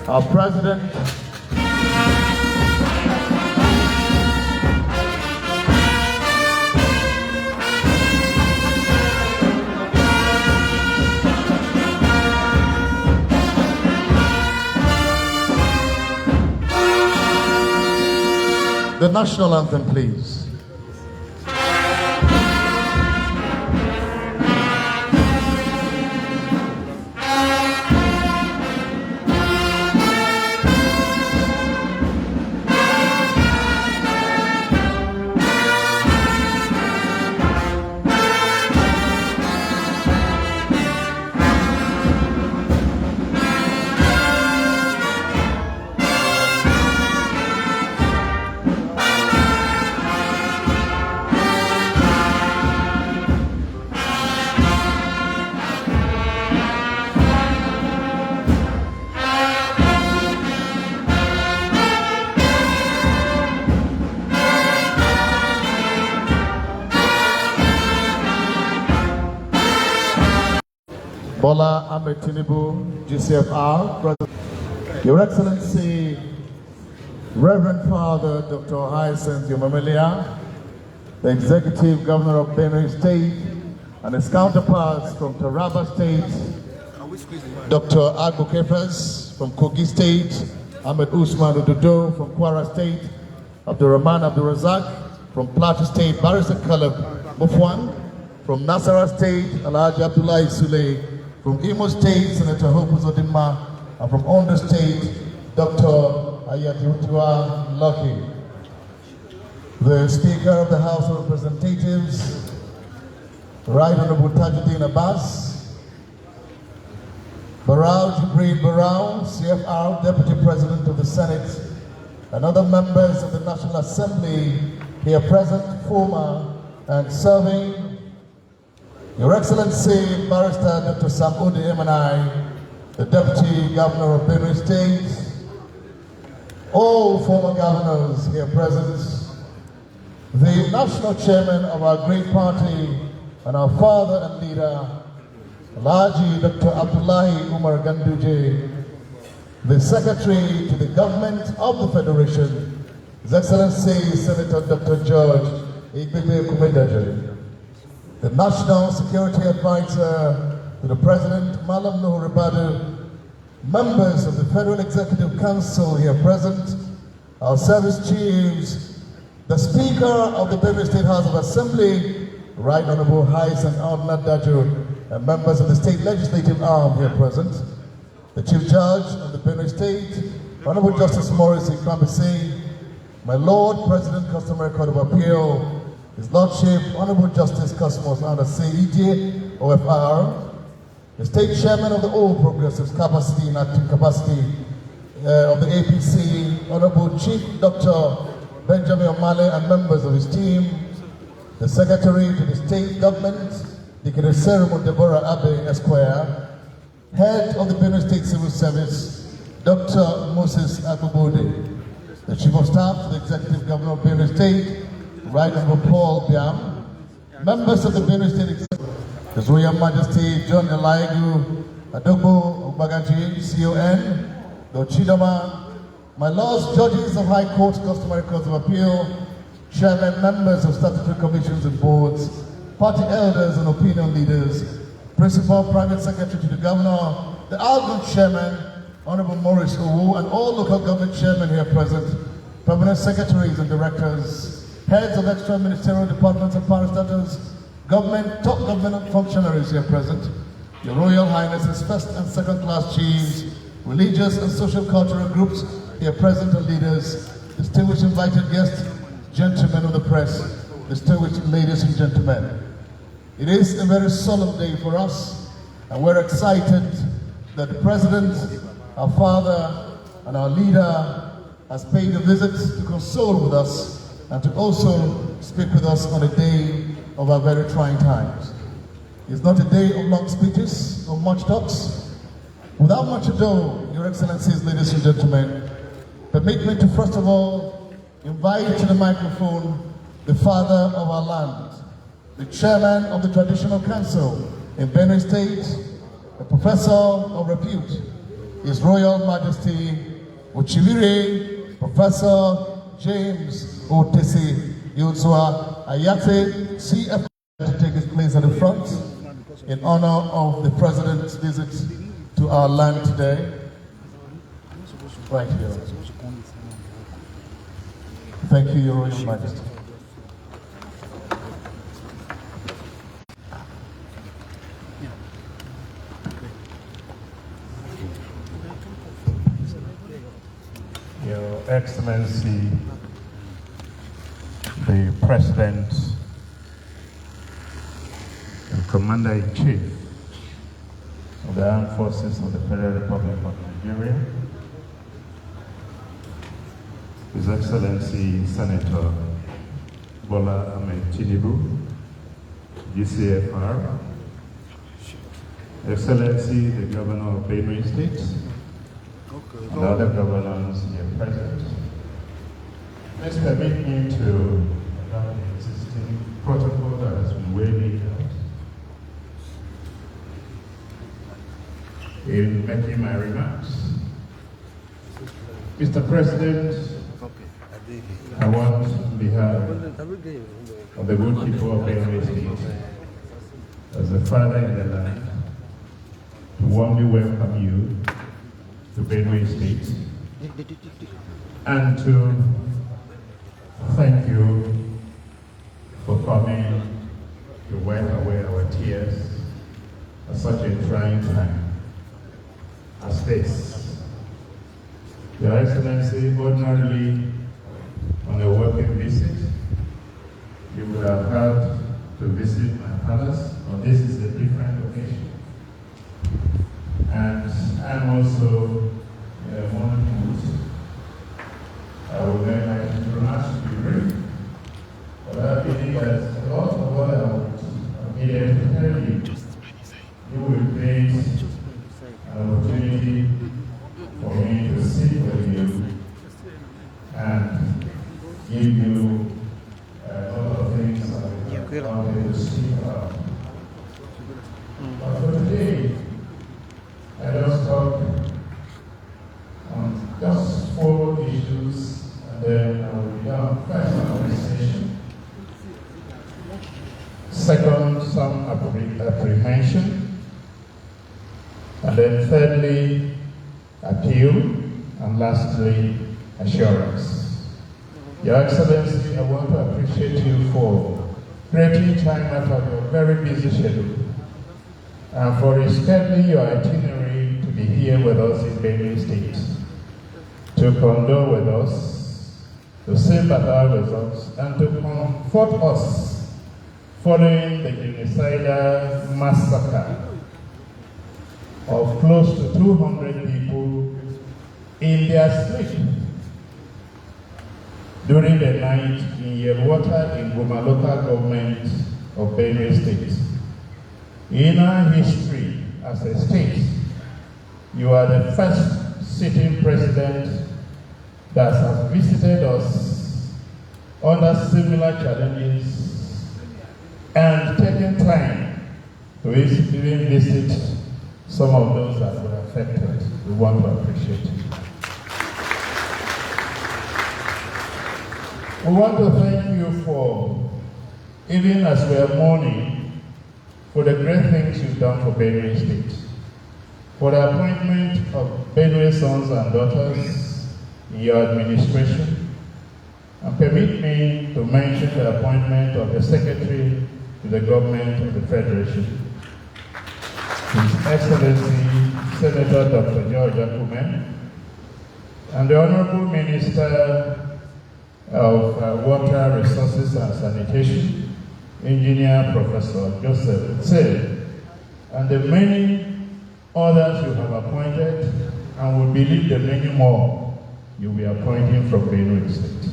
our president, the national anthem, please. Bola Ahmed Tinubu, GCFR, Your Excellency, Reverend Father Dr. Hyacinth Yomamelia, the Executive Governor of Benue State, and his counterparts from Taraba State, Dr. Agbo Kefas from Kogi State, Ahmed Usman Ududo from Kwara State, Abdurrahman Abdurazak from Plateau State, Barrister Caleb Mufwang from Nasarawa State, Alhaji Abdullahi Sule from Imo State, Senator Hope Uzodinma, and from Ondo State, Dr. Ayatollah Lucky. The Speaker of the House of Representatives, Right Honorable Tajuddin Abbas, Barao Jibril Barao, CFR, Deputy President of the Senate, and other members of the National Assembly here present, former and serving, Your Excellency, Barrister Dr. Sam Ode Emanai, the Deputy Governor of Benue State, all former governors here present, the National Chairman of our great party and our father and leader, Alhaji Dr. Abdullahi Umar Ganduje, the Secretary to the Government of the Federation, His Excellency Senator Dr. George Igbegbe Kumedaje, the National Security Advisor to the President, Malam Nuhu Ribadu, members of the Federal Executive Council here present, our service chiefs, the Speaker of the Benue State House of Assembly, Right Honorable Hyacinth Daju, and members of the State Legislative Arm here present, the Chief Judge of the Benue State, Honorable Justice Morris Ikwambisi, my Lord President, Customary Court of Appeal, His Lordship, Honorable Justice Cosmos Under CEJ, OFR, the State Chairman of the All Progressives Capacity and Acting Capacity of the APC, Honorable Chief Dr. Benjamin Omale and members of his team, the Secretary to the State Government, Dictator Ceremony Deborah Abe Esquire, Head of the Benue State Civil Service, Dr. Moses Agbobode, the Chief of Staff to the Executive Governor of Benue State, Right Honorable Paul Biam, members of the Benue State Executive, His Royal Majesty John Elaigu Adogbo Obagaji, CON, the Chidama, my Lords Judges of High Courts, Customary Courts of Appeal, Chairmen, members of statutory commissions and boards, party elders and opinion leaders, Principal Private Secretary to the Governor, the Algon Chairman, Honorable Maurice Owu, and all local government chairmen here present, permanent secretaries and directors, heads of extra ministerial departments and parastatals, top government functionaries here present, Your Royal Highnesses, first and second class chiefs, religious and social cultural groups here present and leaders, distinguished invited guests, gentlemen of the press, distinguished ladies and gentlemen. It is a very solemn day for us, and we're excited that the President, our father, and our leader has paid a visit to console with us and to also speak with us on a day of our very trying times. It's not a day of long speeches or much talks. Without much ado, Your Excellencies, ladies and gentlemen, permit me to first of all invite to the microphone the father of our land, the chairman of the Traditional Council in Benue State, a professor of repute, His Royal Majesty Uchilire Professor James Otesi Yuzwa Ayate, CFR, to take his place at the front in honor of the President's visit to our land today. Right here. Thank you, Your Royal Majesty. Your Excellency, the President and Commander-in-Chief of the Armed Forces of the Federal Republic of Nigeria, His Excellency Senator Bola Ahmed Tinubu, GCFR, Excellency the Governor of Benue State, and other governors here present. Please permit me to adopt the existing protocol that has been well laid out in making my remarks. Mr. President, I want, on behalf of the good people of Benue State, as a father in the land, to warmly welcome you to Benue State and to thank you for coming to wipe away our tears at such a trying time as this. Your Excellency, ordinarily on a working visit, you would have had to visit my palace, but this is a different occasion. And I'm also in a morning mood. I would then like to remarks to be brief, but I believe that a lot of what I'm here to tell you, you will face an opportunity for me to sit with you and give you a lot of things I wanted to speak about. But for today, I just talk on just 4 issues, and then I will be done. First, conversation. Second, some apprehension. And then thirdly, appeal. And lastly, assurance. Your Excellency, I want to appreciate you for creating time out of your very busy schedule and for rescheduling your itinerary to be here with us in Benue State, to condole with us, to sympathize with us, and to comfort us following the genocidal massacre of close to 200 people in their sleep during the night in Yelwater in Goma local government of Benue State. In our history as a state, you are the first sitting president that has visited us under similar challenges and taken time to even visit some of those that were affected. We want to appreciate it. We want to thank you for, even as we are mourning, for the great things you've done for Benue State, for the appointment of Benue sons and daughters in your administration, and permit me to mention the appointment of the Secretary to the Government of the Federation, His Excellency Senator Dr. George Akume, and the Honorable Minister of Water Resources and Sanitation, Engineer Professor Joseph Tse, and the many others you have appointed, and we believe the many more you will be appointing from Benue State.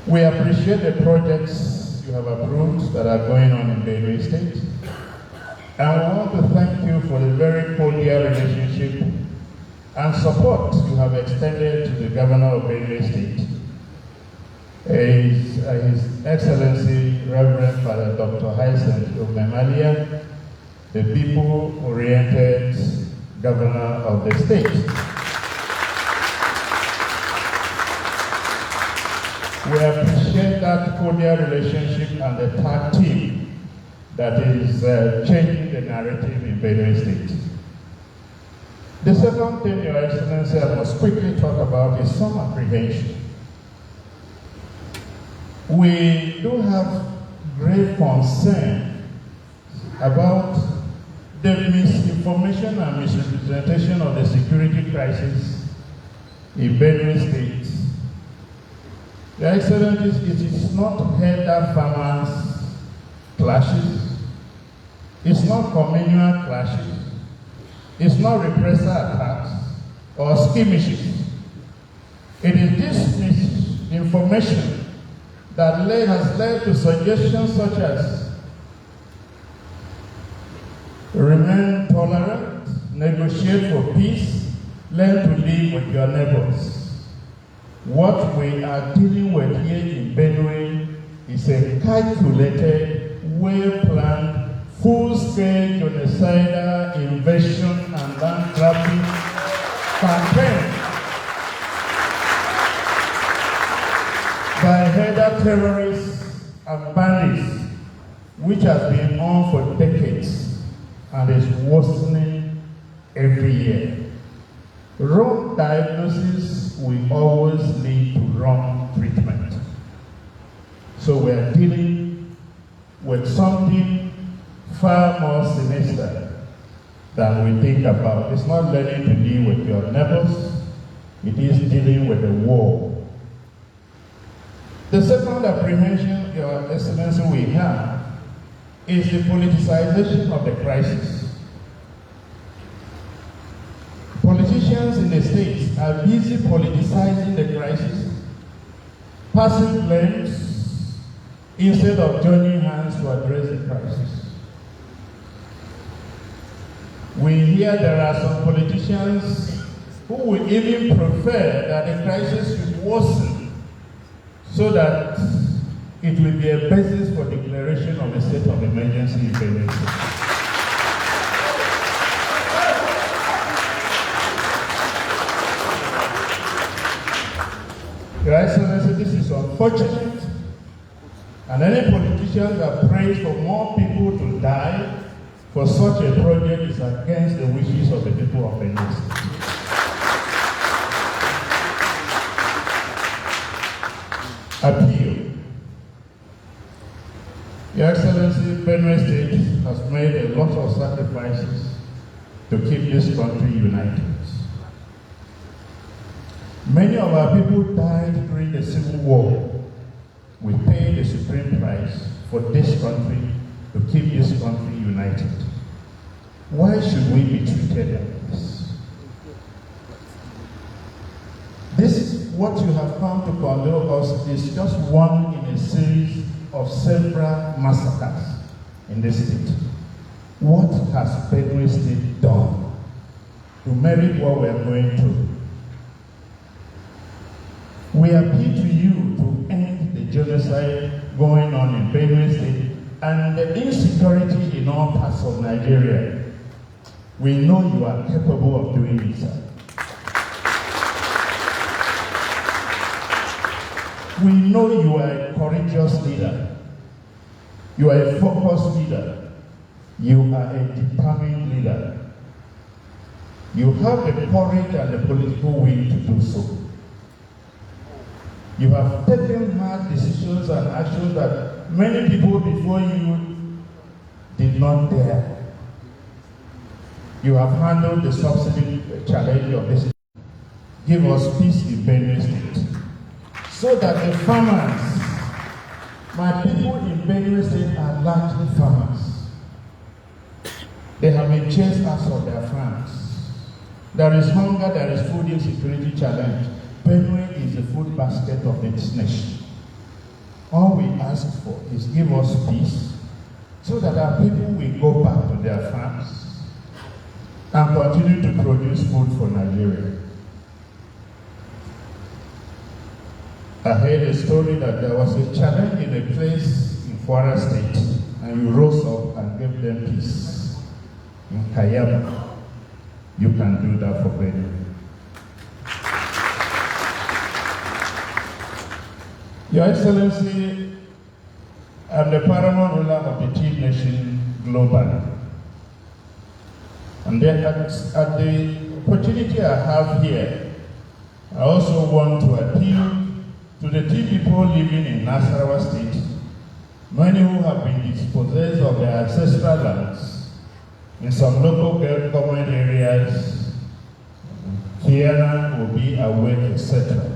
We appreciate the projects you have approved that are going on in Benue State, and we want to thank you for the very cordial relationship and support you have extended to the Governor of Benue State, His Excellency Reverend Father Dr. Alia, the people-oriented governor of the state. We appreciate that cordial relationship and the tag team that is changing the narrative in Benue State. The second thing, Your Excellency, I must quickly talk about is some apprehension. We do have great concern about the misinformation and misrepresentation of the security crisis in Benue State. Your Excellency, it is not herder farmers clashes, it's not communal clashes, it's not repressor attacks or skirmishes. It is this misinformation that has led to suggestions such as remain tolerant, negotiate for peace, learn to live with your neighbors. What we are dealing with here in Benue is a calculated, well-planned, full-scale genocidal invasion and land grabbing campaign by herder terrorists and bandits, which has been on for decades and is worsening every year. Wrong diagnosis will always lead to wrong treatment. So we are dealing with something far more sinister than we think about. It's not learning to deal with your neighbors, it is dealing with a war. The second apprehension, Your Excellency, we have is the politicization of the crisis. Politicians in the states are busy politicizing the crisis, passing blames instead of joining hands to address the crisis. We hear there are some politicians who will even prefer that the crisis should worsen so that it will be a basis for declaration of a state of emergency in Benue State. Your Excellency, this is unfortunate, and any politician that prays for more people to die for such a project is against the wishes of the people of Benue State. Appeal. Your Excellency, Benue State has made a lot of sacrifices to keep this country united. Many of our people died during the Civil War. We paid the supreme price for this country, to keep this country united. Why should we be treated like this? This is what you have come to condole us is just one in a series of several massacres in this state. What has Benue State done to merit what we are going through? We appeal to you to end the genocide going on in Benue State and the insecurity in all parts of Nigeria. We know you are capable of doing it, sir. We know you are a courageous leader. You are a focused leader. You are a determined leader. You have the courage and the political will to do so. You have taken hard decisions and actions that many people before you did not dare. You have handled the subsidy challenge of this. Give us peace in Benue State, so that the farmers, my people in Benue State are largely farmers. They have been chased out of their farms. There is hunger, there is food insecurity challenge. Benue is the food basket of this nation. All we ask for is give us peace so that our people will go back to their farms and continue to produce food for Nigeria. I heard a story that there was a challenge in a place in Kwara State and you rose up and gave them peace. in Kayama, you can do that for Benue. Your Excellency, I'm the paramount ruler of the Tea Nation globally. And then at the opportunity I have here, I also want to appeal to the tea people living in Nasarawa State, many who have been dispossessed of their ancestral lands in some local government areas, Kiana, Obi, Awake, etc.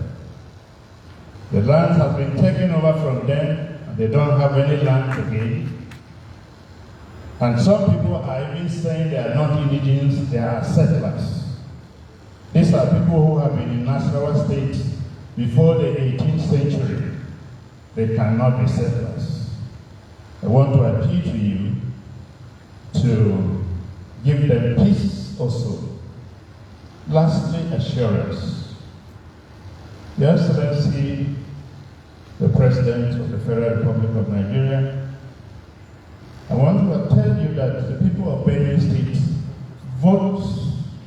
The land has been taken over from them, and they don't have any land again. And some people are even saying they are not indigents, they are settlers. These are people who have been in Nasarawa State before the 18th century. They cannot be settlers. I want to appeal to you to give them peace also. Lastly, assurance. Your Excellency, the President of the Federal Republic of Nigeria, I want to tell you that the people of Benue State vote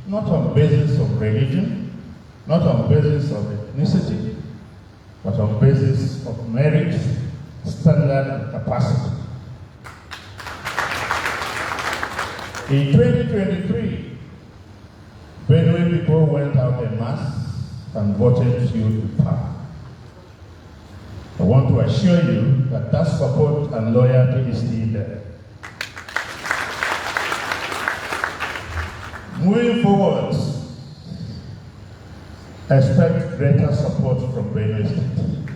not on basis of religion, not on basis of ethnicity, but on basis of merit, standard, and capacity. In 2023, Benue people went out en masse and voted you to power. I want to assure you that that support and loyalty is still there. Moving forward, expect greater support from Benue State.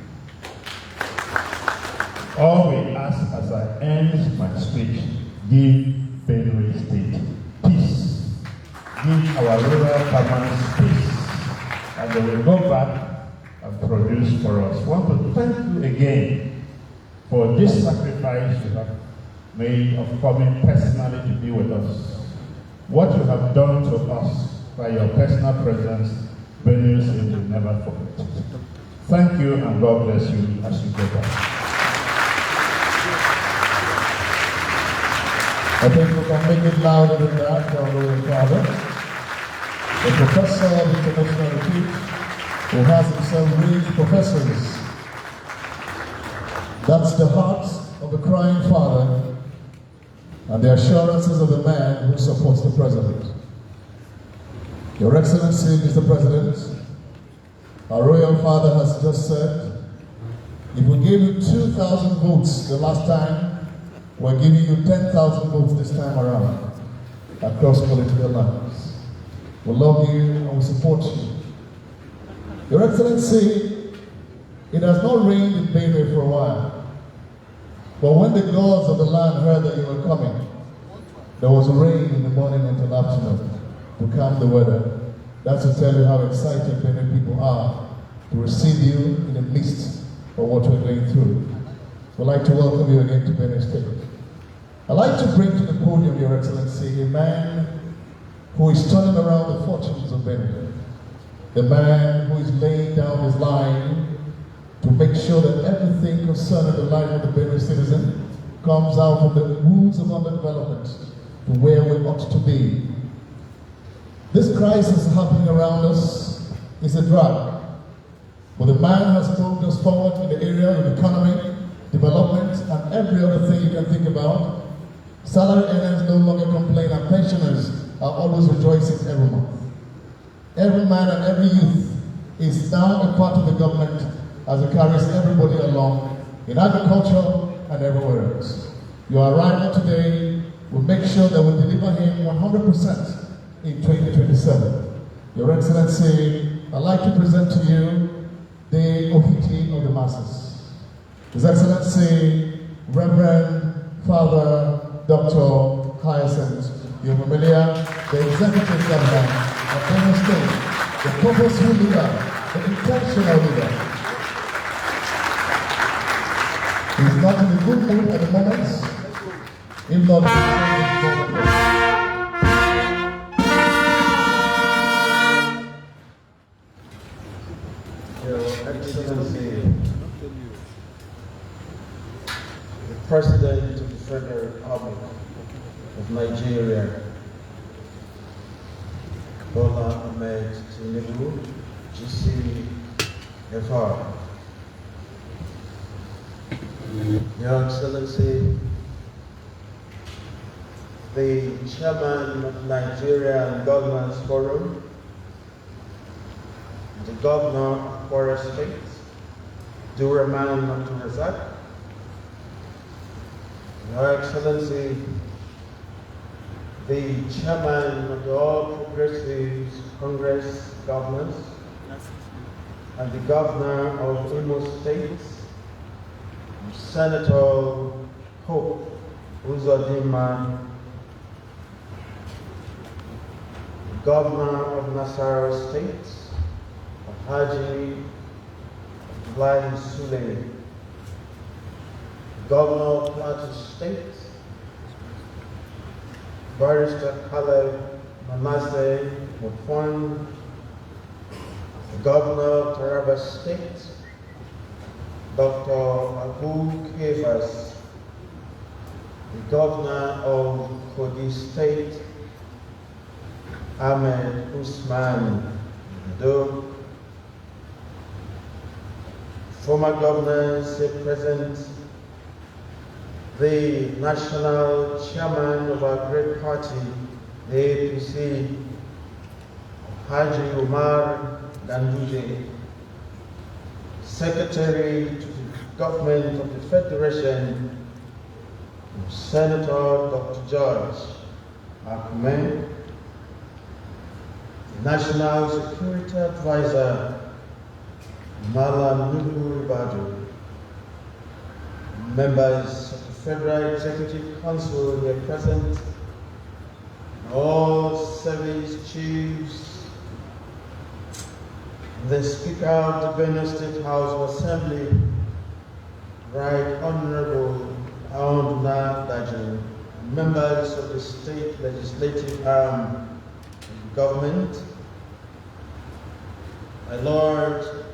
All we ask as I end my speech, give Benue State peace. Give our rural farmers peace. And they will go back and produce for us. I want to thank you again for this sacrifice you have made of coming personally to be with us. What you have done to us by your personal presence, Benue State will never forget. Thank you, and God bless you as you go back. I think we can make it louder than that, our Royal Father. The professor of international repute, who has himself raised professors. That's the heart of the crying father and the assurances of the man who supports the president. Your Excellency, Mr. President, our Royal Father has just said, if we gave you 2,000 votes the last time, we're giving you 10,000 votes this time around across political lines. We love you and we support you. Your Excellency, it has not rained in Benue for a while. But when the gods of the land heard that you were coming, there was rain in the morning until afternoon to calm the weather. That's to tell you how excited Benue people are to receive you in the midst of what we're going through. We'd like to welcome you again to Benue State. I'd like to bring to the podium, Your Excellency, a man who is turning around the fortunes of Benue. The man who is laying down his line to make sure that everything concerning the life of the Benue citizen comes out from the wounds of underdevelopment to where we ought to be. This crisis happening around us is a drag, but the man has moved us forward in the area of economy, development, and every other thing you can think about. Salary earners no longer complain, and pensioners are always rejoicing every month. Every man and every youth is now a part of the government as it carries everybody along in agriculture and everywhere else. Your arrival today will make sure that we deliver him 100% in 2027. Your Excellency, I'd like to present to you the Ohiti of the masses. His Excellency, Reverend Father Dr. Hyacinth Yomumelia, the Executive Governor of Benue State, the purposeful leader, the intentional leader. He's not in a good mood at the moment, if not Your Excellency, the President of the Federal Republic of Nigeria, Bola Ahmed Tinubu, GCFR. Your Excellency, the Chairman of Nigerian Governors Forum, the Governor of Kwara State, Duraman Abdulrazak, Your Excellency, the Chairman of the All Progressives Congress Governors, and the Governor of Benue State, Senator Hope Uzodinma, Governor of Nasarawa State, Haji Ibrahim Sule, Governor of Plateau State, Barrister Caleb Manasseh Mufon, Governor of Taraba State, Dr. Abu Kefas, the Governor of Kogi State, Ahmed Usman Do, former governors here present, the national chairman of our great party, the APC, Haji Umar Ganduje, Secretary to the Government of the Federation, Senator Dr. George Akume, National Security Advisor, Malam Nuhu Ribadu, members of the Federal Executive Council here present, all service chiefs, the Speaker of the Benue State House of Assembly, Right Honorable Aounduna Daju, members of the state legislative arm of government, my Lord,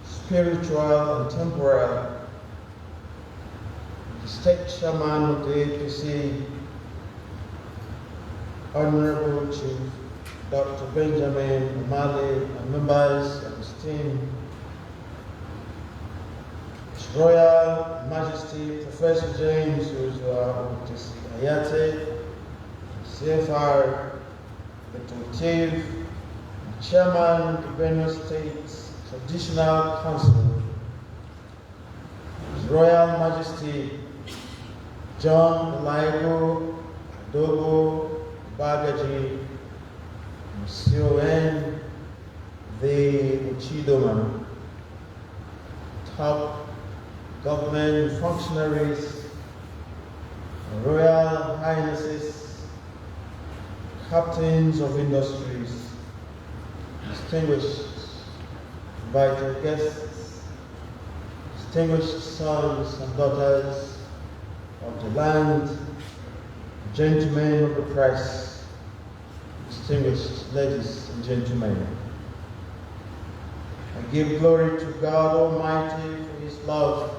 spiritual and temporal, the state chairman of the APC, Honorable Chief Dr. Benjamin Amali, and members of his team, His Royal Majesty Professor James Ayate, CFR, the Executive, Chairman of the Benue State Traditional Council, His Royal Majesty John Olaigo Dogo Bagaji, CON, the Uchidoma, top government functionaries, Royal Highnesses, captains of industries, distinguished invited guests, distinguished sons and daughters of the land, gentlemen of the press, distinguished ladies and gentlemen. I give glory to God Almighty for His love,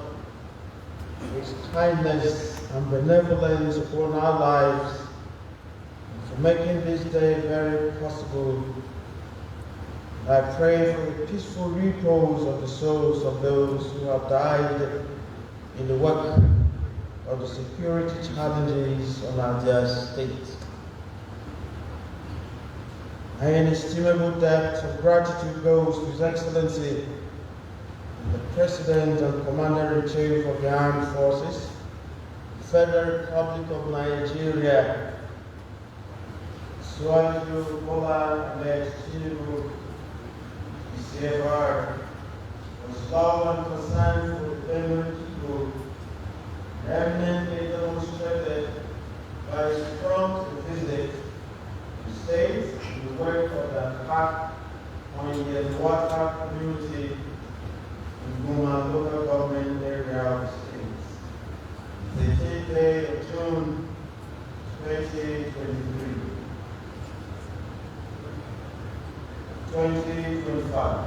for His kindness and benevolence upon our lives, and for making this day very possible. I pray for the peaceful repose of the souls of those who have died in the work of the security challenges on our dear state. My inestimable debt of gratitude goes to His Excellency, the President and Commander-in-Chief of the Armed Forces, the Federal Republic of Nigeria, Suwaju Bola Ahmed Tinubu, CFR, was love and concern for the Benue people, eminently demonstrated by his prompt visit to the state in the work of the attack on the water community in Guma local government area of the state. The 10th day of June 2025.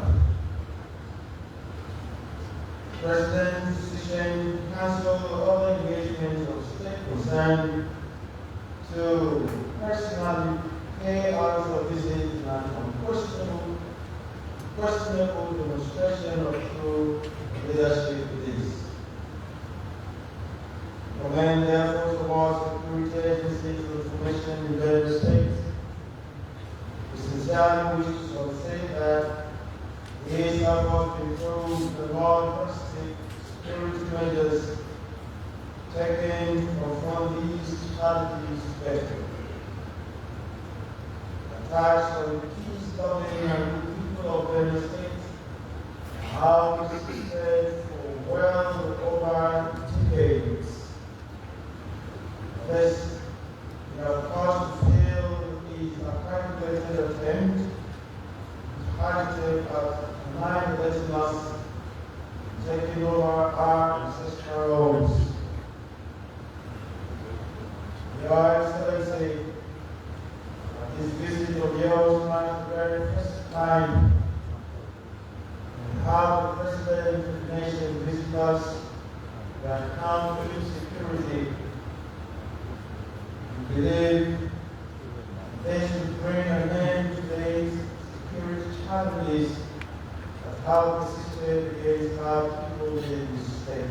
President's decision cancelled all engagements of state concern to personally pay us a visit in an unquestionable demonstration of true leadership is. Commend the efforts of our security agencies of information in Benue State. We sincerely wish to say that these efforts improve the more drastic security measures taken to confront these challenges better. Attached on the peace loving and good people of Benue State have persisted for well over decades. This, we have cause to feel, is a calculated attempt targeted at annihilating us, taking over our ancestral homes. Your Excellency, this visit of yours marks the very first time we have the President of the nation visit us that come with security. We believe they should bring an end to today's security challenges that have persisted against our people in this state.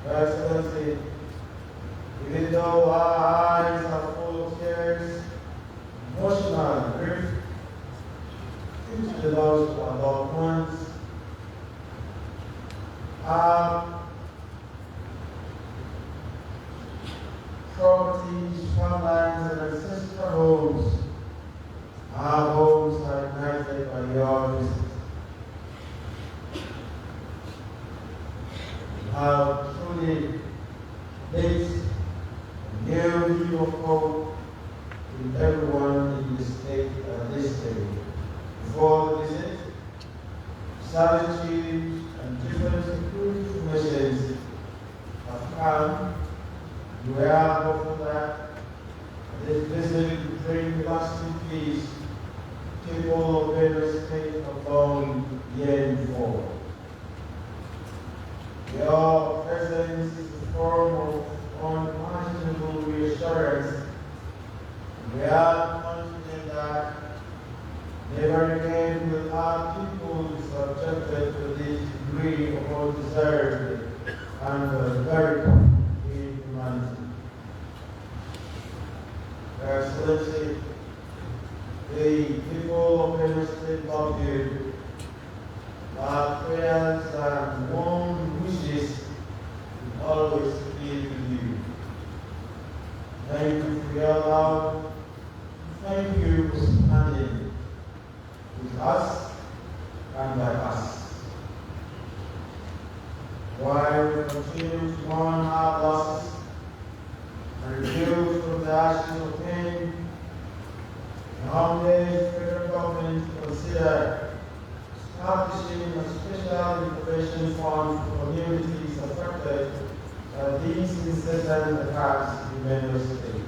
Your Excellency, even though our eyes are full of tears, emotional grief, due to the loss of our loved ones, our properties, farmlands, and ancestral homes, our homes are ignited by your visit. We have truly lit a new view of hope in everyone in the state at this day. Before the visit, solitude and different security measures have come. We are hopeful that this visit will bring lasting peace to people of Benue State along yearn for. Your presence is a form of unimaginable reassurance. We are confident that never again will our people be subjected to this degree of undeserved and very inhumanity. Your Excellency, the people of Benue State love you. Our prayers and warm wishes will always be with you. Thank you for your love. Thank you for standing with us and by us. While we continue to mourn our losses and rebuild from the ashes of pain, the Homeland federal government consider establishing a special intervention fund for communities affected by these incessant attacks in Benue State.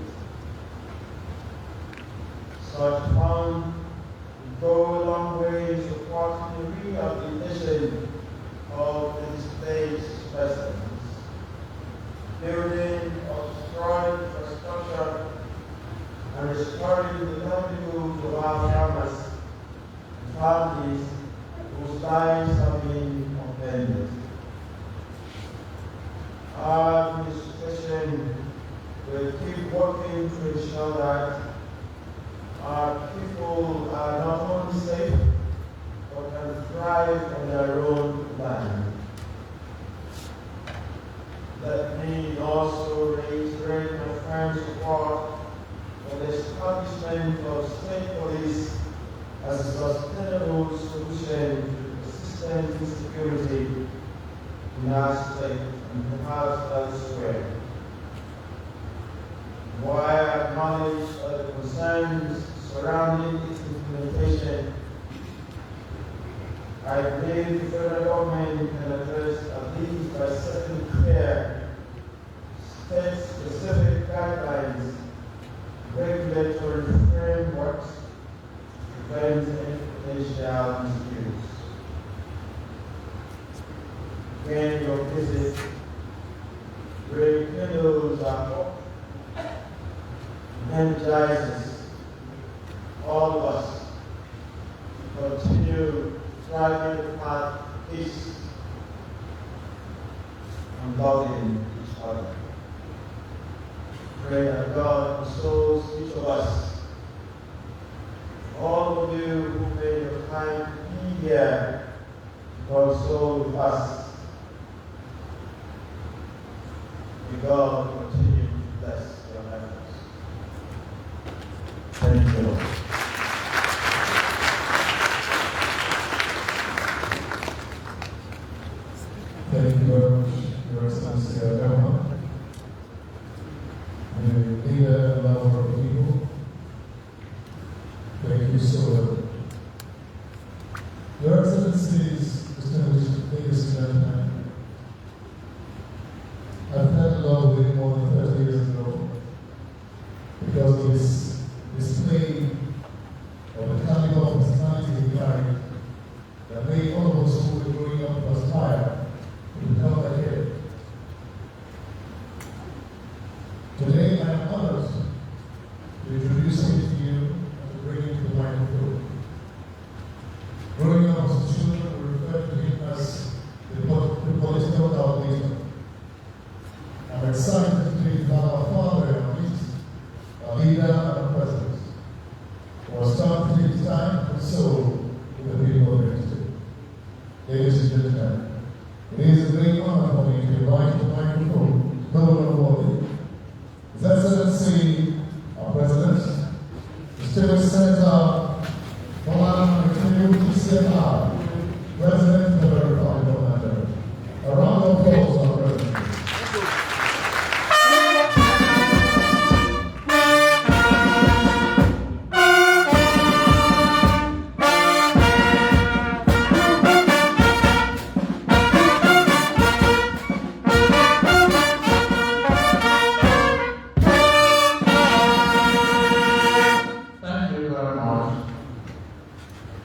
Such fund will go a long way in supporting the rehabilitation of the displaced residents, building of destroyed infrastructure, and restoring the livelihood of our farmers and families whose lives have been upended. Our administration will keep working to ensure that our people are not only safe, but can thrive on their own land. Let me also reiterate my firm support for the establishment of state police as a sustainable solution to persistent insecurity in our state and perhaps elsewhere. While I acknowledge the concerns surrounding its implementation, I believe the federal government can address at least by setting clear, state-specific guidelines, regulatory frameworks to prevent any potential misuse. Again, your visit rekindles our hope all of us continue driving the path of peace and loving each other. Pray that God consoles each of us. All of you who made your time be here to console us. May God continue to bless your efforts. Thank you, Lord. Thank you very much, Your Excellency Governor, the leader and lover of the people. Thank you so much. Your Excellencies, distinguished ladies and gentlemen, I fell in love with more than 30 years ago because of this display of the caliber of personality he carried that made all of us who were growing up aspire to become like him. Today I am honored to introduce him to you and to bring him to the microphone. Growing up as children, we referred to him as the political calculator. I'm excited to be our father and our leader and our president, who was starting to take time and soul to the people of Benue State. Ladies and gentlemen, it is a great honor for me to invite to the microphone Governor Wally, His Excellency, our President, Distinguished Senator Tinubu, CFR, President of the Republic of Nigeria. A round of applause, our President. Thank you very much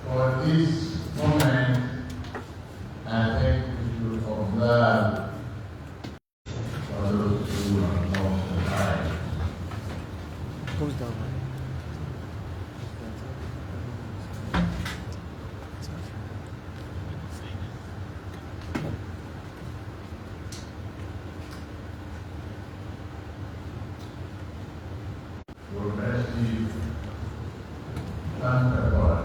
for this moment. I think we should observe for those who are not alive. Goes down. Your Majesty, thank the Lord.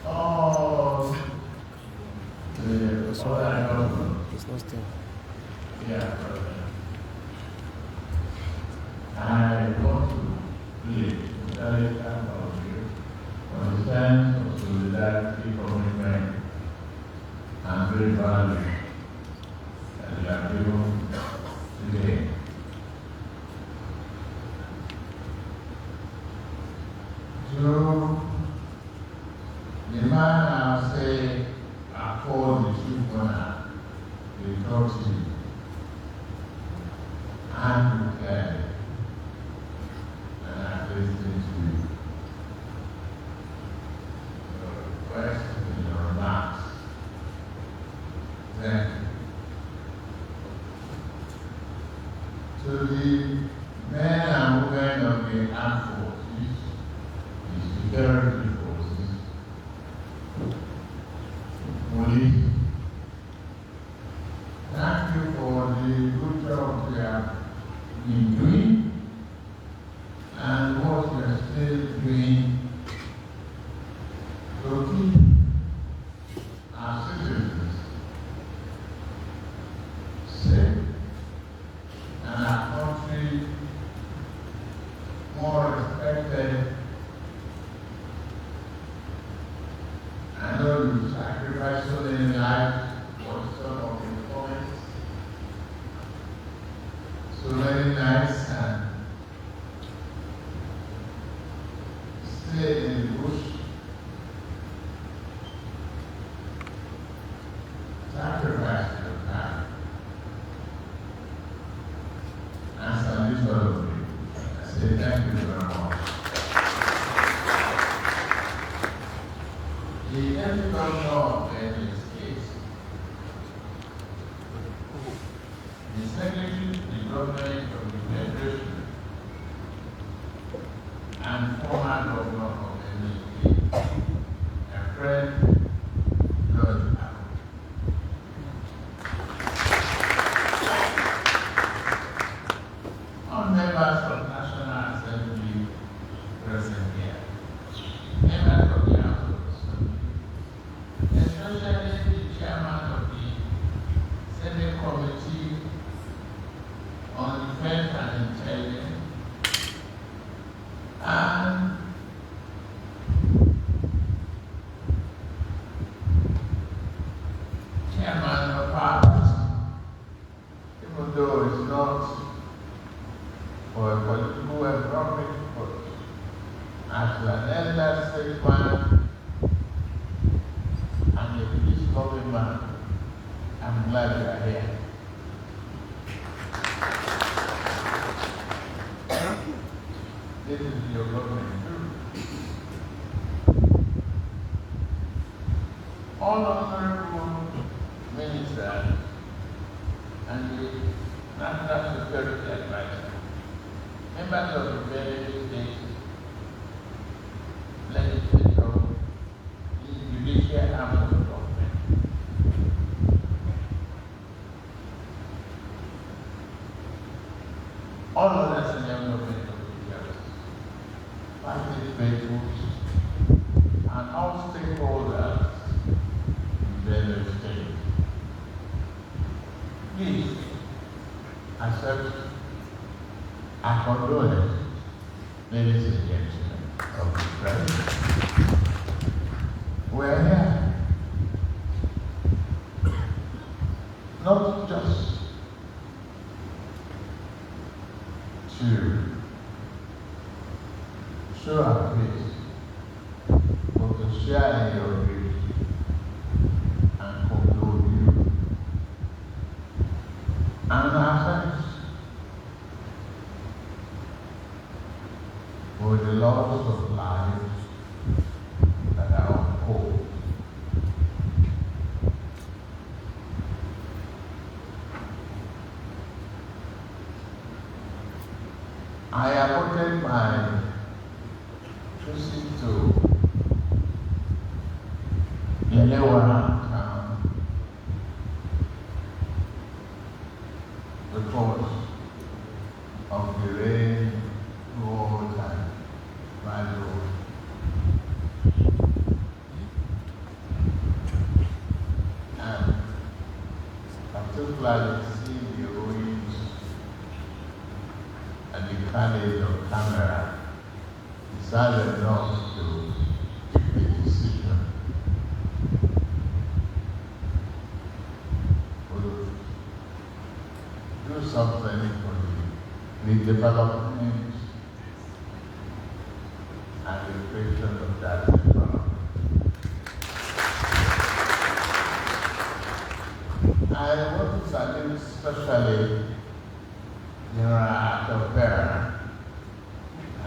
All the other governments, It's not still. yeah, President. I want to plead very thank all of you for the sense of solidarity, commitment, and great value that you have given today. So, the man I say, I call the chief honor, they talk to you. I'm prepared, and I'm listening to you. Your questions and your remarks. Thank you. To the men and women of the armed forces, the security forces, police, thank you for the good job you have been doing and what you are still doing to keep our citizens safe and our country more respected and former governor of Benue State, a friend, George Alia. All members of National Assembly present here, members of the House of Assembly, especially the chairman of the Senate Committee on Defense and Intelligence, and chairman of Parliament, even though it's not for a political and economic purpose. As an elder statesman and a peace-loving man, I'm glad you are here. This is your government too. All honorable ministers and the National Security Advisor, members of the Benue State Legislature, the judicial arm of the government, all other senior government officials, party faithfuls, and all stakeholders in Benue State. Please accept our condolence, ladies and gentlemen of the President. We're here not just to show our face, but to share in your grief and condole you. And our thanks for the loss of lives that are on hold. I appointed my visit to Alia town because of the rain, cold, and bad road. And particularly seeing the ruins and the carnage of camera decided not to take a decision. We'll do something for the redevelopment and the creation of that development. I want to salute especially General Alia.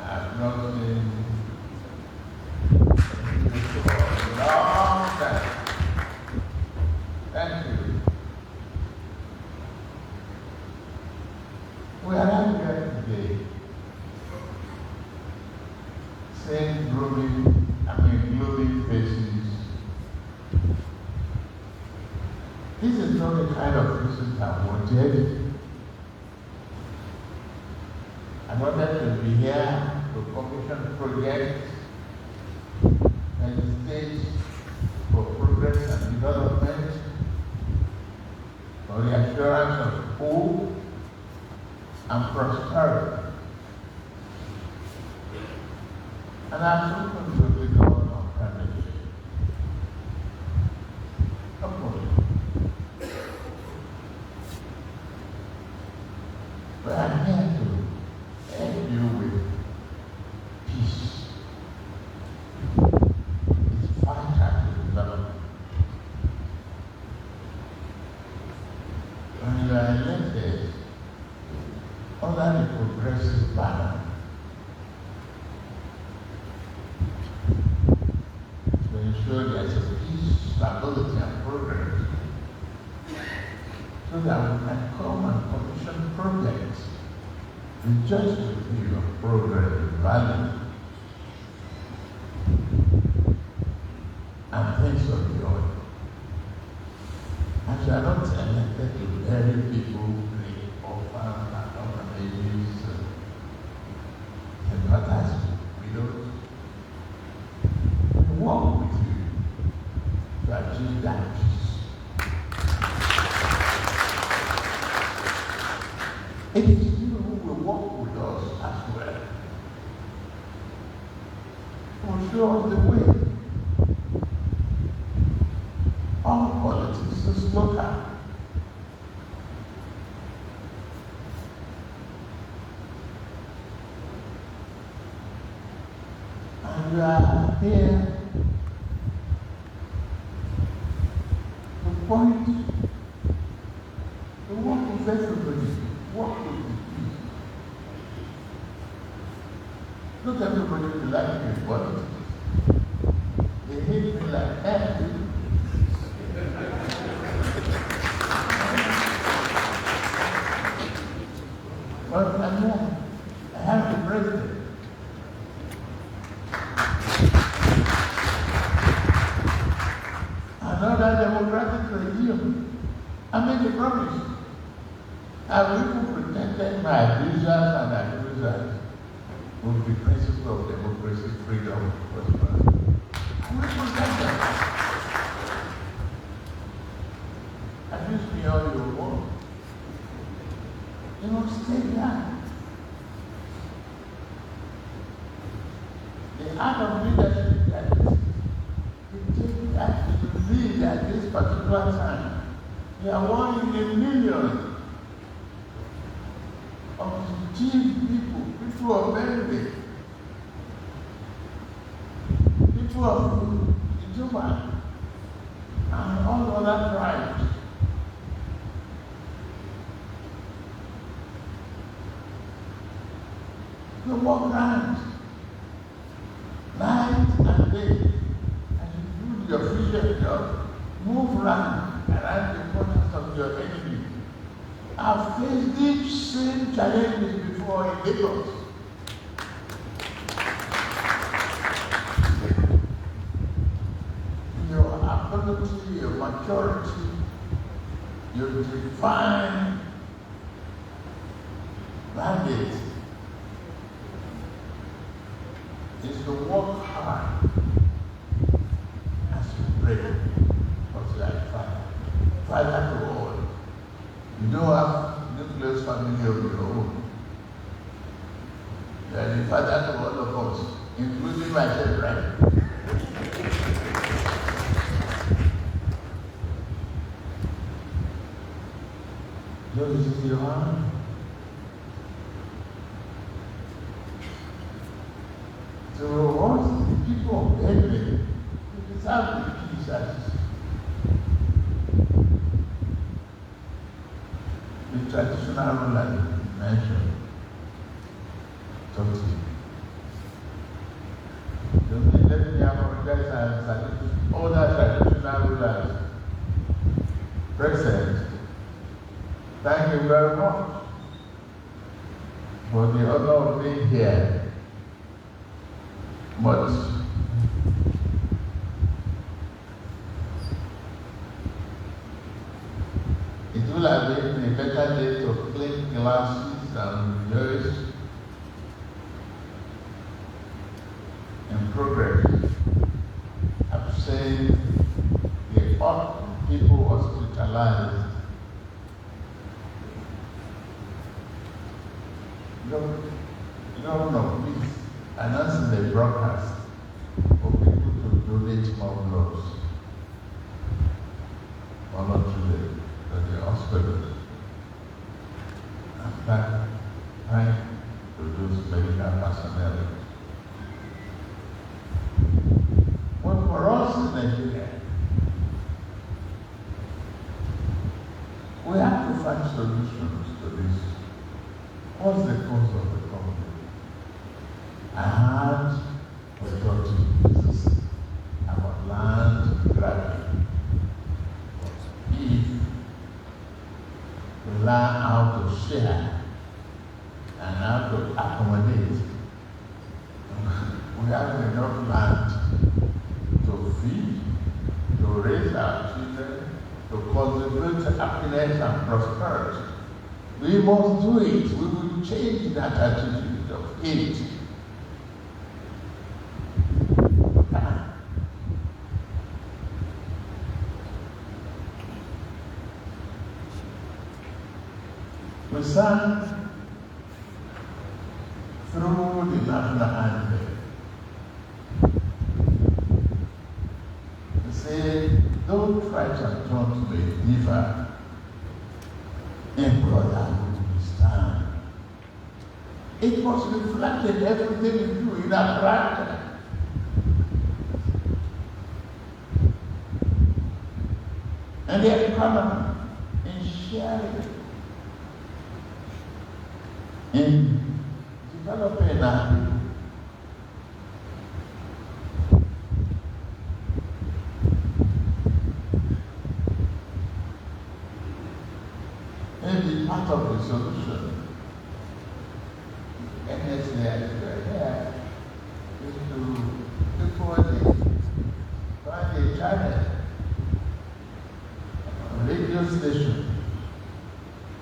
I've not seen for a long time. Thank you. We are not here today seeing glowing faces. This is not the kind of visit I wanted. I wanted to be here to commission projects and the stage for progress and development, for the assurance of hope and prosperity. And I'm open to the government of family. Of course. But I'm here to help you with peace. It's vital to development. When you are elected under the progressive banner, to ensure there's a peace, stability, and progress, so that we can come and commission projects and just with you of progress and value will show us the way. All politics is local. And we are here to point to work with everybody, work with the people. Not everybody will like me, but they hate me like hell. But I have the president. Another democratic regime. I made a promise. I will even protect my abusers and accusers with the principle of democracy, freedom, and prosperity. I will protect them. Abuse me all you want. You know, stay there. The art of leadership that it takes that to lead at this particular time. We are one in a million of chief people of Benue, people of Juba, and all other tribes. You walk around night and day, and you do your official job, move around the corners of your enemy. I've faced these same challenges before in Lagos. Your ability, your maturity, your divine mandate is to work hard as you pray for your Father. Father to all. You don't have nucleus family of your own. You are the father to all of us, including myself, right? This is your hand. To reward the people of Benue, you deserve the peace as the traditional ruler mentioned. Totally. Let me apologize and salute all the traditional rulers present. Thank you very much for the honor of being here. But it will have been a better day to clean glasses and rejoice in progress. I've seen the people hospitalized. No, please. Announcing the broadcast for people to donate more blood or not to the hospital. And that thank to those medical personnel. Well, for us in Nigeria, we have to find solutions to this. What's the cause of the problem? I had a thought about land grabbing. If we learn how to share and how to accommodate, we have enough land to feed, to raise our children, to cultivate happiness and prosperity. We must do it. We will change that attitude of hate. We sang through the national anthem may differ, in brotherhood we stand. It must reflect in everything we do in our character. And the economy, in sharing, in developing our people. Maybe part of the solution, and as we are here, is to find a channel, a radio station,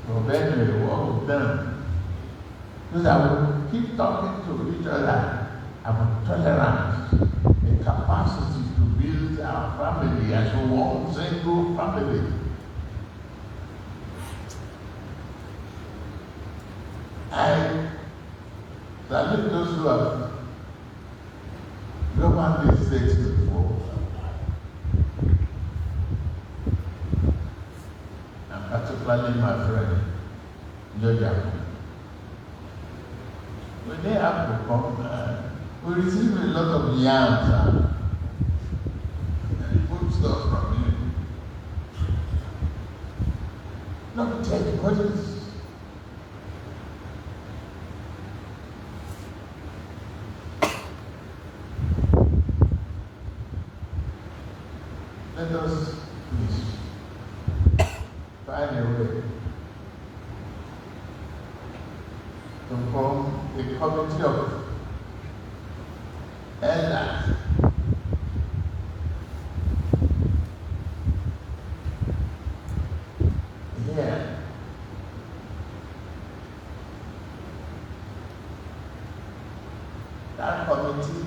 for Benue, what we've done. Because I will keep talking to each other about tolerance, the capacity to build our family as one single family. I salute those who have governed these states before, and particularly my friend, Georgia. When they have to come, we receive a lot of yams and good stuff from you. Not take bodies. Let us please find a way to form a committee of elders here. That committee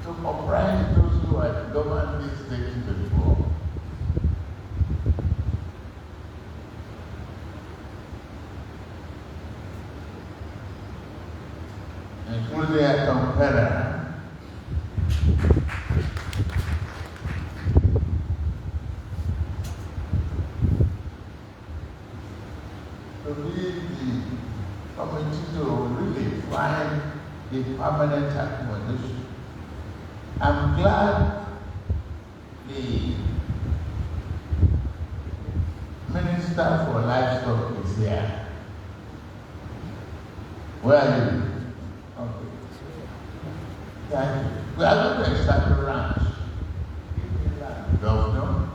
to comprise those who had governed this state before. Including a competitor. To lead the committee to really find a permanent accommodation. I'm glad the Minister for Livestock is here. Where are you? Okay. Thank you. We are going to start a ranch. Governor.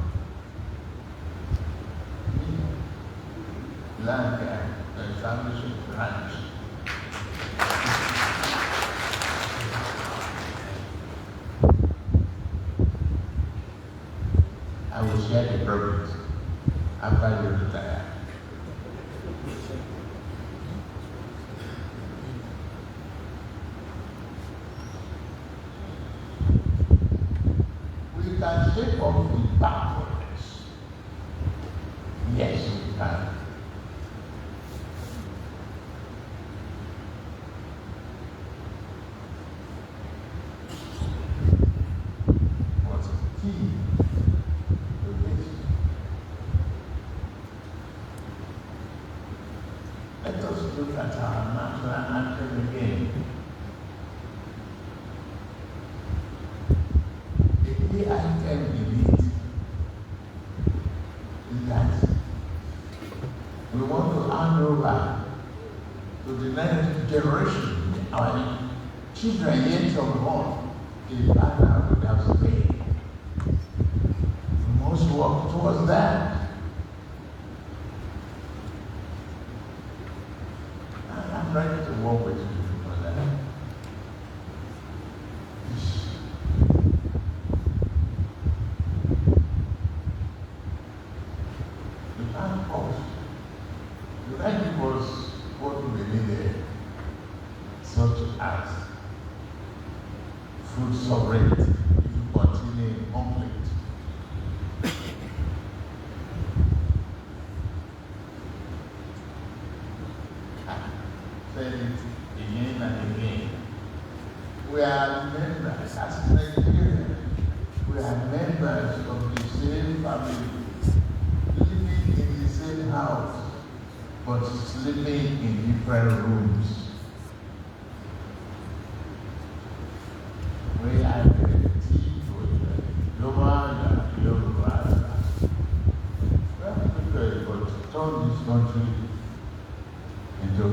Land to establish a ranch. I will share the progress after you retire. We can shape off with backwardness. Yes, we can. What's the key? Let us look at our national anthem again. The key item in it is that we want to hand over to the next generation, our children yet unborn, a banner without stain. We must work towards that. I'm ready to work with you for that. The plan calls. The right was what we needed, such as food sovereignty to continue in conflict. Said it again and again. We are members, as Nigeria, we are members of the same family. house, but sleeping in different rooms. We have a deep lower but turn this country into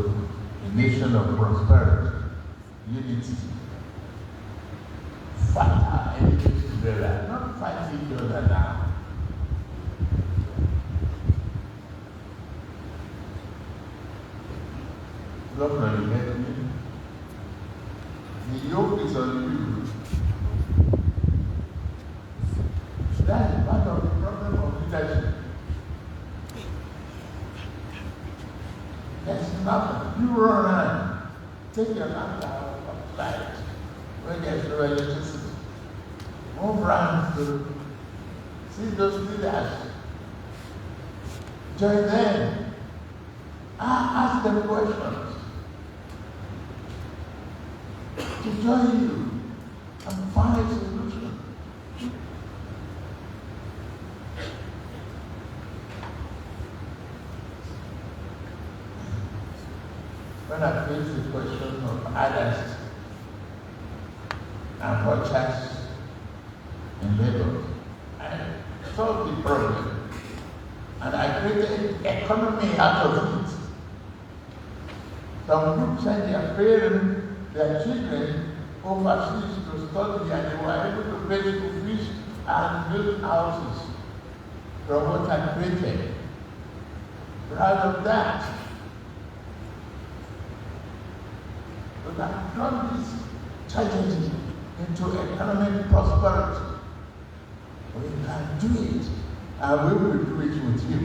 a nation of prosperity, unity. Fight our enemies together, not fight each other now. Governor, you get me? The yoke is on you. That is part of the problem of leadership. There's nothing. You run around, take your hand out of light, where there's no electricity. Move around to see those leaders. Join them. Ask them questions. To join you and find a solution. When I face the question of others and watchers in Lagos, I solved the problem and I created economy out of it. Some groups send their parents, their children overseas to study, and they were able to pay school fees and build houses from what I created. Proud of that. But I've turned this tragedy into economic prosperity. We can do it, and we will do it with you.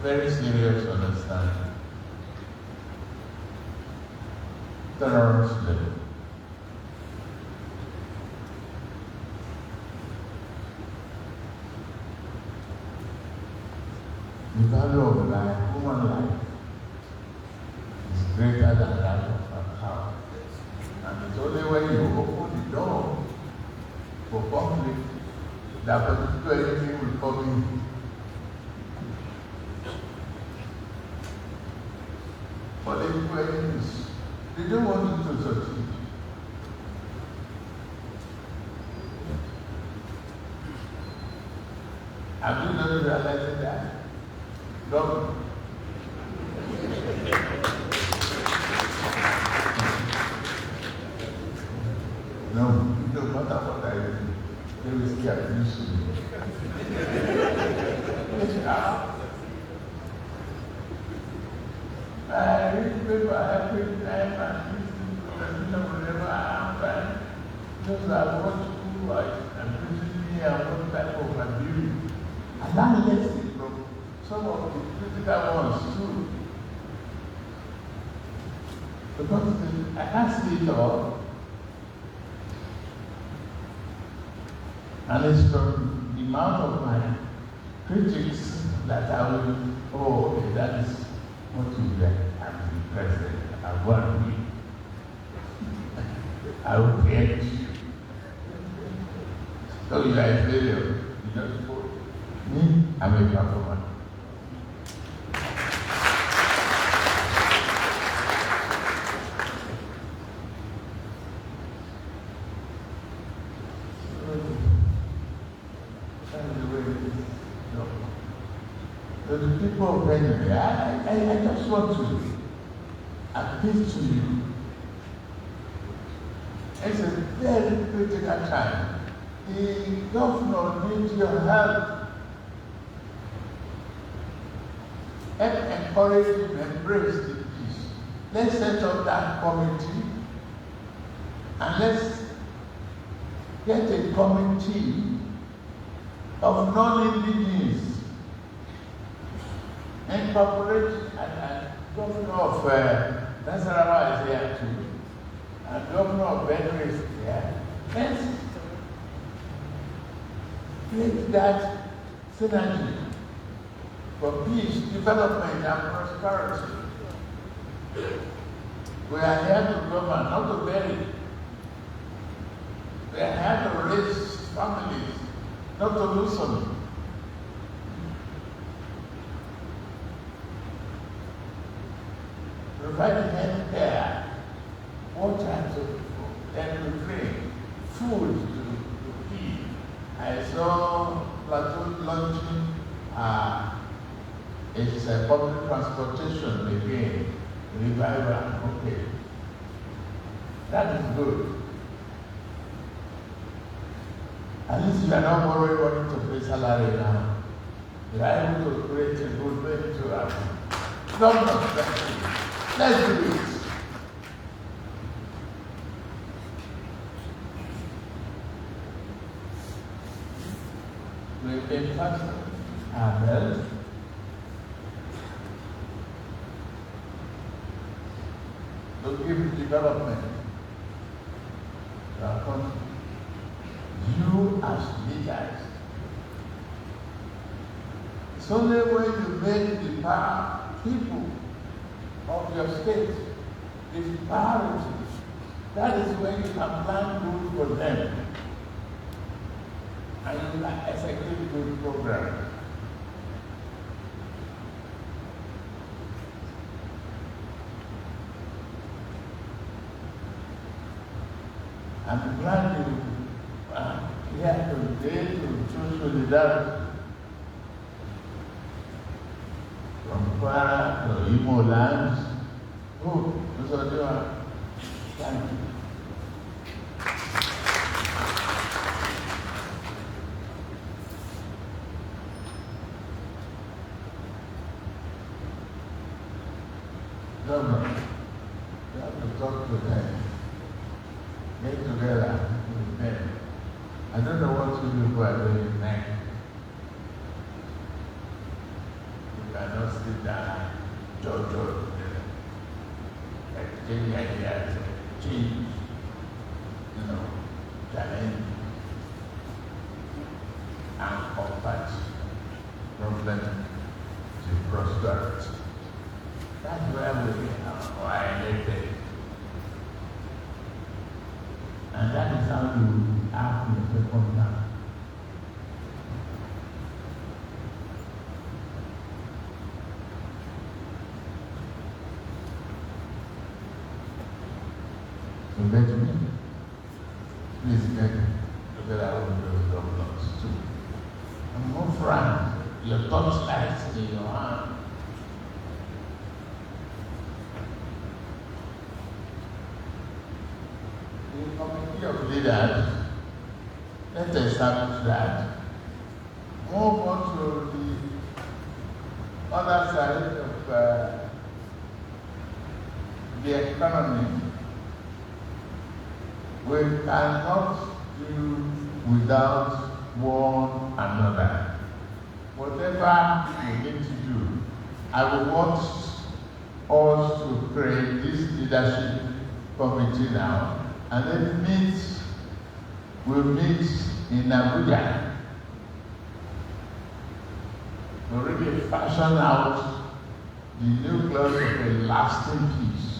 Very serious understanding. Tolerance level. The value of life, human life, is greater than that of a cow. And it's only when you open the door for conflict that particular anything will come in. Political enemies, they don't want you to succeed. Have you not realized that? Don't. No, it doesn't matter what I do. They will still abuse me. I read paper every time and listen to television whenever I am fine. Because I watch who I'm preaching here and what type of abuse. And that lets it from some of the critical ones too. Because I can't see it all. And it's from the mouth of my critics that I will, oh, okay, that is what you get. I'm the president. I want me. I will create you. So you are a failure. You just vote. Me, I'm a gentleman. So the people of Benue, I just want to appeal to you. It's a very critical time. The governor needs your help. Help encourage him, embrace the peace. Let's set up that committee and let's get a committee of non-indigenous. Incorporate and governor of Nasarawa is here too, and governor of Benue is here. Let's create that synergy for peace, development, and prosperity. We are here to govern, not to bury. They had to raise families, not to lose them. Provide health care, water to drink, food to eat. I saw Platoon launching its public transportation again, revival. Okay, that is good. At least you are not borrowing money to pay salary now. You are able to create a good way to have. No. Let's do it. We entrust our health to give development to our country. You as leaders, it's only when you make the power people of your state is priority. That is when you can plan good for them. And you can execute good program. I'm glad you are here today to show solidarity. From Kwara to Imo lands. Oh, Mr. Odewa, thank you. Governor, you have to talk to them. Get together with them. I don't know what you people are doing next. Cannot sit down, Jojo, exchange ideas, change, challenge, and combat problem to prosperity. That's where we are elected. And that is how you act in the second time. So let me, please get together with those governors too. And more frank, your torchlights in your hand. The committee of leaders, let's establish that. Move on to the other side of the economy. We cannot do without one another. Whatever we need to do, I would want us to create this leadership committee now, and then we'll meet in Abuja. We'll really fashion out the nucleus of a lasting peace.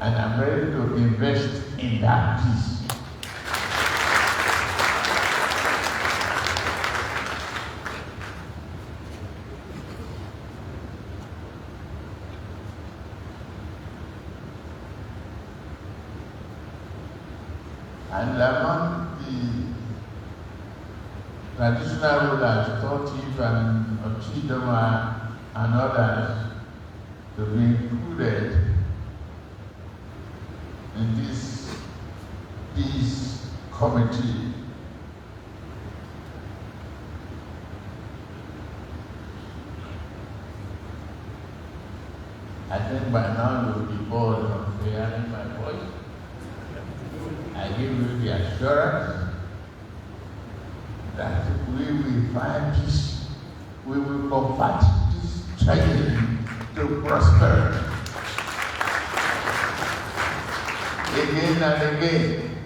And I'm ready to invest in that peace. And among the traditional rulers, Totif and Ochidoma and others, to be included in this peace committee. I think by now you'll be bored of hearing my voice. I give you the assurance that we will find peace. We will convert this tragedy to prosperity. Again and again.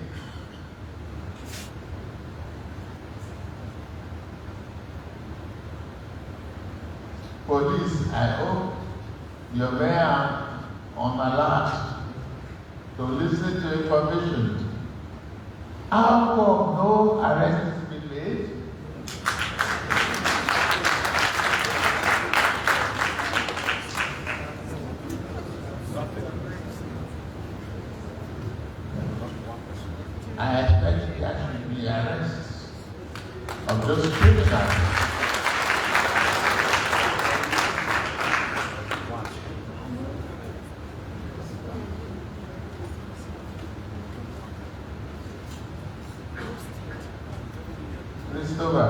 For this, I hope you are on alert to listen to information. How come no arrest has been made? I expect there should be arrests of those criminals. Christopher,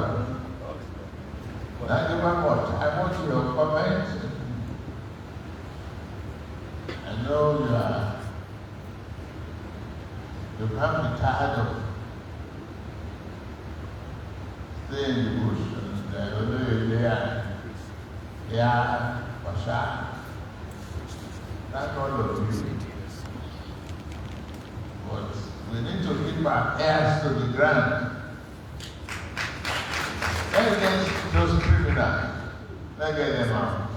thank you very much. I want your comment. I know you can't be tired of staying in the bush and only there, for sure. That's all of you. But we need to keep our ears to the ground. Against those criminals, let's get them out.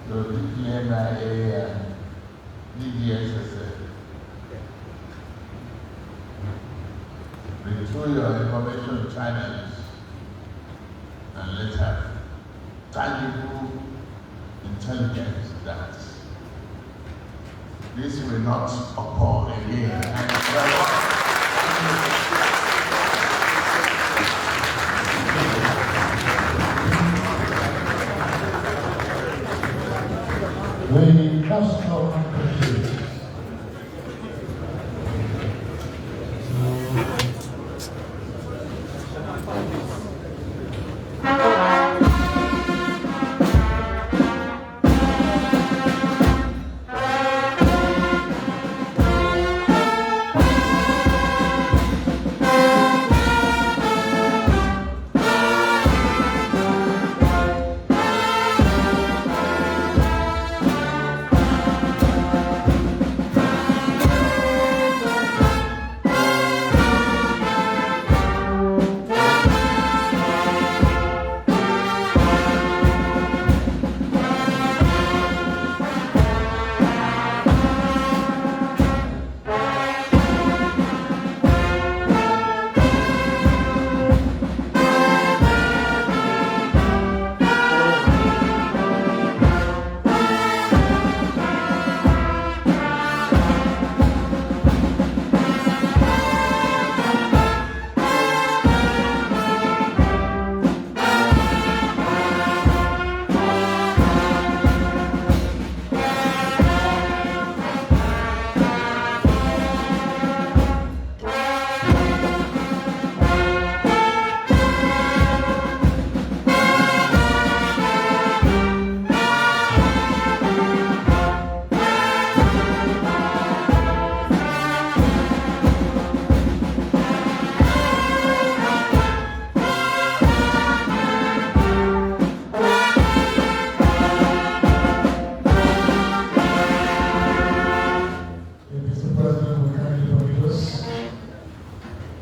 So DGMIA and DGSSA, retool your information channels and let's have tangible intelligence that this will not occur again. The national anthem.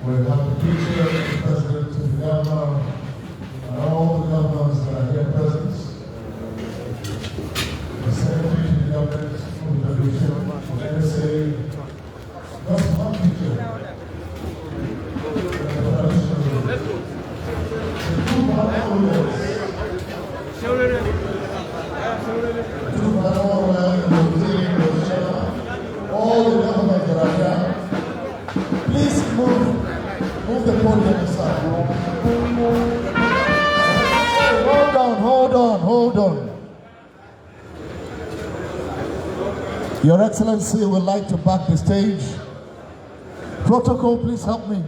We have the picture of the President, the Governor, and all the governors that are here present. The Secretary to the Government, the Bishop, the NSA, just one picture. The two banners, all the governors that are here, please move the podium aside. Hold on. Your Excellency would like to back the stage. Protocol, please help me.